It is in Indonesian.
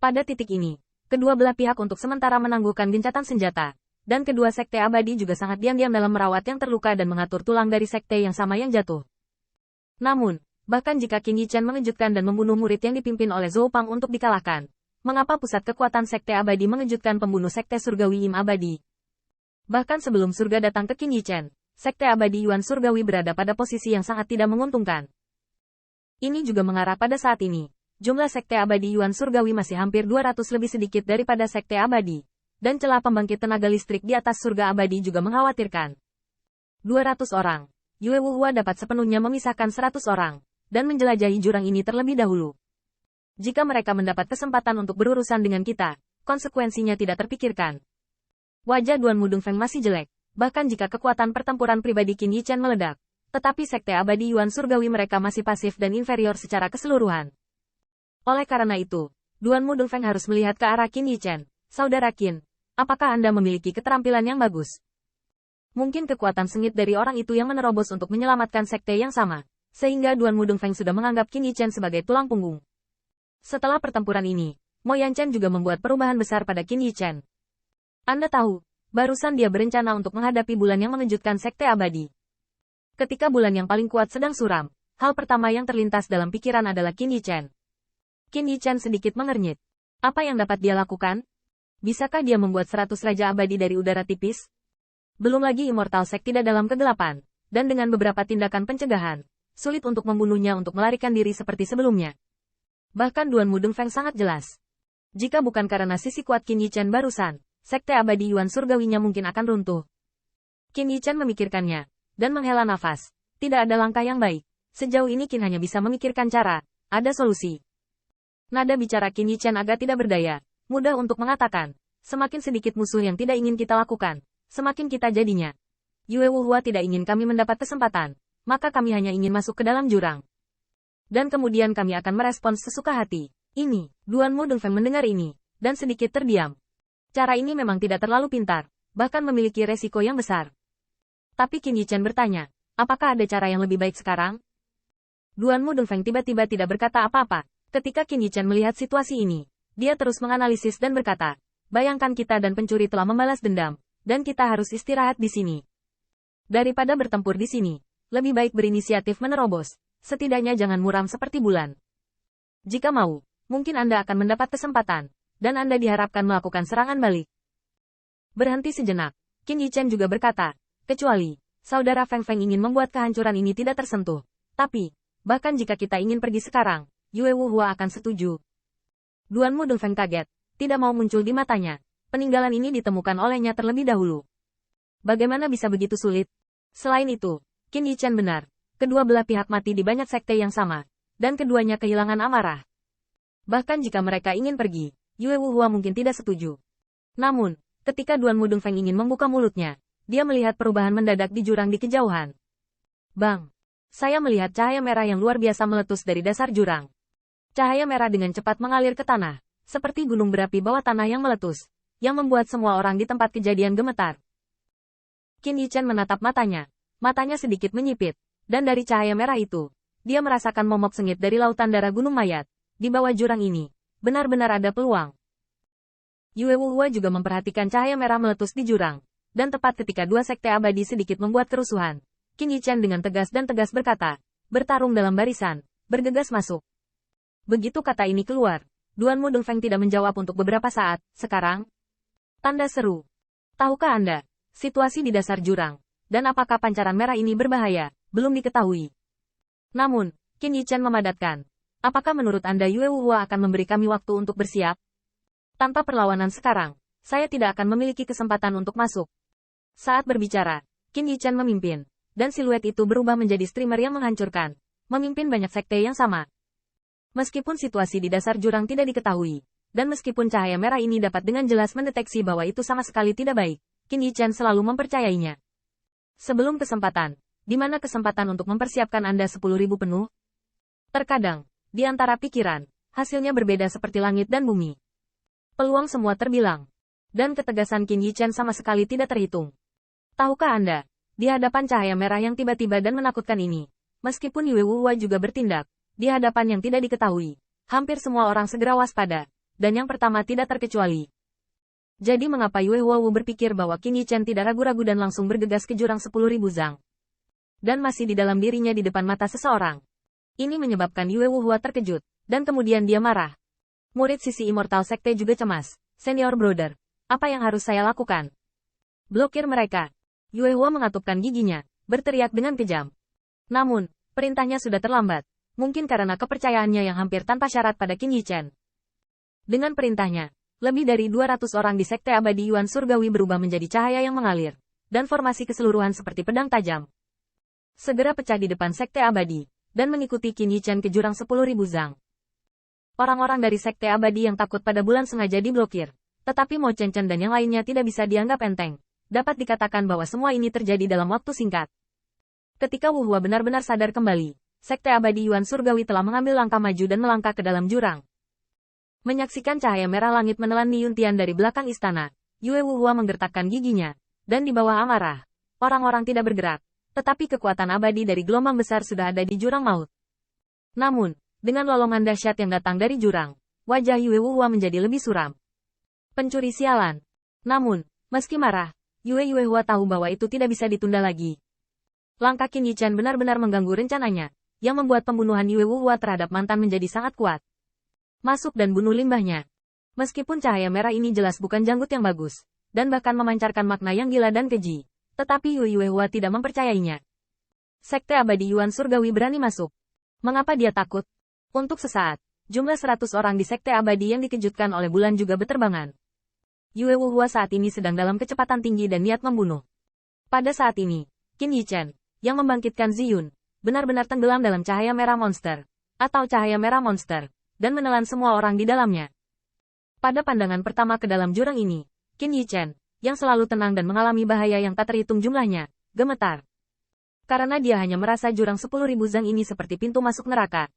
Pada titik ini, kedua belah pihak untuk sementara menangguhkan gencatan senjata, dan kedua sekte abadi juga sangat diam-diam dalam merawat yang terluka dan mengatur tulang dari sekte yang sama yang jatuh. Namun, bahkan jika Qin Yichen mengejutkan dan membunuh murid yang dipimpin oleh Zhou Pang untuk dikalahkan, mengapa pusat kekuatan sekte abadi mengejutkan pembunuh sekte surgawi Im abadi? Bahkan sebelum surga datang ke Qin Yichen, sekte abadi Yuan surgawi berada pada posisi yang sangat tidak menguntungkan. Ini juga mengarah pada saat ini. Jumlah sekte abadi Yuan surgawi masih hampir 200 lebih sedikit daripada sekte abadi. Dan celah pembangkit tenaga listrik di atas surga abadi juga mengkhawatirkan. 200 orang. Yue Wuhua dapat sepenuhnya memisahkan 100 orang, dan menjelajahi jurang ini terlebih dahulu. Jika mereka mendapat kesempatan untuk berurusan dengan kita, konsekuensinya tidak terpikirkan. Wajah Duan Mudung Feng masih jelek, bahkan jika kekuatan pertempuran pribadi Qin Yichen meledak. Tetapi sekte abadi Yuan surgawi mereka masih pasif dan inferior secara keseluruhan. Oleh karena itu, Duan Mudung Feng harus melihat ke arah Qin Yichen. Saudara Qin, apakah Anda memiliki keterampilan yang bagus? Mungkin kekuatan sengit dari orang itu yang menerobos untuk menyelamatkan sekte yang sama, sehingga Duan Mudung Feng sudah menganggap Qin Yichen sebagai tulang punggung. Setelah pertempuran ini, Mo Yanchen juga membuat perubahan besar pada Qin Yichen. Anda tahu, barusan dia berencana untuk menghadapi bulan yang mengejutkan sekte abadi. Ketika bulan yang paling kuat sedang suram, hal pertama yang terlintas dalam pikiran adalah Qin Yichen. Qin Yichen sedikit mengernyit. Apa yang dapat dia lakukan? Bisakah dia membuat 100 raja abadi dari udara tipis? Belum lagi Immortal Sect tidak dalam kegelapan, dan dengan beberapa tindakan pencegahan, sulit untuk membunuhnya untuk melarikan diri seperti sebelumnya. Bahkan Duan Mudung Feng sangat jelas. Jika bukan karena sisi kuat Qin Yichen barusan, sekte abadi Yuan surgawinya mungkin akan runtuh. Qin Yichen memikirkannya, dan menghela nafas. Tidak ada langkah yang baik. Sejauh ini Qin hanya bisa memikirkan cara, ada solusi. Nada bicara Qin Yichen agak tidak berdaya, mudah untuk mengatakan, semakin sedikit musuh yang tidak ingin kita lakukan, semakin kita jadinya. Yue Wuhua tidak ingin kami mendapat kesempatan, maka kami hanya ingin masuk ke dalam jurang. Dan kemudian kami akan merespons sesuka hati. Ini, Duan Mudung Feng mendengar ini, dan sedikit terdiam. Cara ini memang tidak terlalu pintar, bahkan memiliki resiko yang besar. Tapi Qin Yichen bertanya, apakah ada cara yang lebih baik sekarang? Duan Mudung Feng tiba-tiba tidak berkata apa-apa. Ketika Qin Yichen melihat situasi ini, dia terus menganalisis dan berkata, bayangkan kita dan pencuri telah membalas dendam, dan kita harus istirahat di sini. Daripada bertempur di sini, lebih baik berinisiatif menerobos, setidaknya jangan muram seperti bulan. Jika mau, mungkin Anda akan mendapat kesempatan, dan Anda diharapkan melakukan serangan balik. Berhenti sejenak, Qin Yichen juga berkata, kecuali, saudara Feng Feng ingin membuat kehancuran ini tidak tersentuh. Tapi, bahkan jika kita ingin pergi sekarang, Yue Wuhua akan setuju. Duan Mudung Feng kaget, tidak mau muncul di matanya. Peninggalan ini ditemukan olehnya terlebih dahulu. Bagaimana bisa begitu sulit? Selain itu, Qin Yichen benar. Kedua belah pihak mati di banyak sekte yang sama, dan keduanya kehilangan amarah. Bahkan jika mereka ingin pergi, Yue Wuhua mungkin tidak setuju. Namun, ketika Duan Mudung Feng ingin membuka mulutnya, dia melihat perubahan mendadak di jurang di kejauhan. Bang! Saya melihat cahaya merah yang luar biasa meletus dari dasar jurang. Cahaya merah dengan cepat mengalir ke tanah, seperti gunung berapi bawah tanah yang meletus, yang membuat semua orang di tempat kejadian gemetar. Qin Yichen menatap matanya sedikit menyipit, dan dari cahaya merah itu, dia merasakan momok sengit dari lautan darah gunung mayat. Di bawah jurang ini, benar-benar ada peluang. Yue Wuhua juga memperhatikan cahaya merah meletus di jurang, dan tepat ketika dua sekte abadi sedikit membuat kerusuhan, Qin Yichen dengan tegas berkata, bertarung dalam barisan, bergegas masuk. Begitu kata ini keluar, Duan Mudung Feng tidak menjawab untuk beberapa saat. Sekarang, tanda seru. Tahukah Anda, situasi di dasar jurang, dan apakah pancaran merah ini berbahaya, belum diketahui. Namun, Qin Yichen memadatkan, apakah menurut Anda Yue Wuhua akan memberi kami waktu untuk bersiap? Tanpa perlawanan sekarang, saya tidak akan memiliki kesempatan untuk masuk. Saat berbicara, Qin Yichen memimpin, dan siluet itu berubah menjadi streamer yang menghancurkan, memimpin banyak sekte yang sama. Meskipun situasi di dasar jurang tidak diketahui, dan meskipun cahaya merah ini dapat dengan jelas mendeteksi bahwa itu sama sekali tidak baik, Qin Yichen selalu mempercayainya. Sebelum kesempatan, di mana kesempatan untuk mempersiapkan Anda 10.000 penuh? Terkadang, di antara pikiran, hasilnya berbeda seperti langit dan bumi. Peluang semua terbilang, dan ketegasan Qin Yichen sama sekali tidak terhitung. Tahukah Anda, di hadapan cahaya merah yang tiba-tiba dan menakutkan ini, meskipun Yue Wuhua juga bertindak, di hadapan yang tidak diketahui, hampir semua orang segera waspada, dan yang pertama tidak terkecuali. Jadi mengapa Yue Huowu berpikir bahwa Qin Yichen tidak ragu-ragu dan langsung bergegas ke jurang 10.000 zang? Dan masih di dalam dirinya di depan mata seseorang. Ini menyebabkan Yue Wuhua terkejut, dan kemudian dia marah. Murid sisi Immortal Sekte juga cemas. Senior Brother, apa yang harus saya lakukan? Blokir mereka. Yue Huo mengatupkan giginya, berteriak dengan kejam. Namun, perintahnya sudah terlambat. Mungkin karena kepercayaannya yang hampir tanpa syarat pada Qin Yichen. Dengan perintahnya, lebih dari 200 orang di Sekte Abadi Yuan Surgawi berubah menjadi cahaya yang mengalir, dan formasi keseluruhan seperti pedang tajam. Segera pecah di depan Sekte Abadi, dan mengikuti Qin Yichen ke jurang 10.000 zang. Orang-orang dari Sekte Abadi yang takut pada bulan sengaja diblokir, tetapi Mo Chen Chen dan yang lainnya tidak bisa dianggap enteng. Dapat dikatakan bahwa semua ini terjadi dalam waktu singkat. Ketika Wu Hua benar-benar sadar kembali, Sekte Abadi Yuan Surgawi telah mengambil langkah maju dan melangkah ke dalam jurang. Menyaksikan cahaya merah langit menelan Ni Yuntian dari belakang istana, Yue Wuhua menggertakkan giginya, dan di bawah amarah, orang-orang tidak bergerak, tetapi kekuatan abadi dari gelombang besar sudah ada di jurang maut. Namun, dengan lolongan dahsyat yang datang dari jurang, wajah Yue Wuhua menjadi lebih suram. Pencuri sialan. Namun, meski marah, Yue Wuhua tahu bahwa itu tidak bisa ditunda lagi. Langkah Qin Yichen benar-benar mengganggu rencananya, yang membuat pembunuhan Yue Wuhua terhadap mantan menjadi sangat kuat. Masuk dan bunuh limbahnya. Meskipun cahaya merah ini jelas bukan janggut yang bagus, dan bahkan memancarkan makna yang gila dan keji, tetapi Yue Wuhua tidak mempercayainya. Sekte Abadi Yuan Surgawi berani masuk. Mengapa dia takut? Untuk sesaat, jumlah 100 orang di Sekte Abadi yang dikejutkan oleh bulan juga berterbangan. Yue Wuhua saat ini sedang dalam kecepatan tinggi dan niat membunuh. Pada saat ini, Qin Yichen, yang membangkitkan Ziyun, benar-benar tenggelam dalam cahaya merah monster, atau cahaya merah monster, dan menelan semua orang di dalamnya. Pada pandangan pertama ke dalam jurang ini, Qin Yichen, yang selalu tenang dan mengalami bahaya yang tak terhitung jumlahnya, gemetar. Karena dia hanya merasa jurang 10.000 zang ini seperti pintu masuk neraka,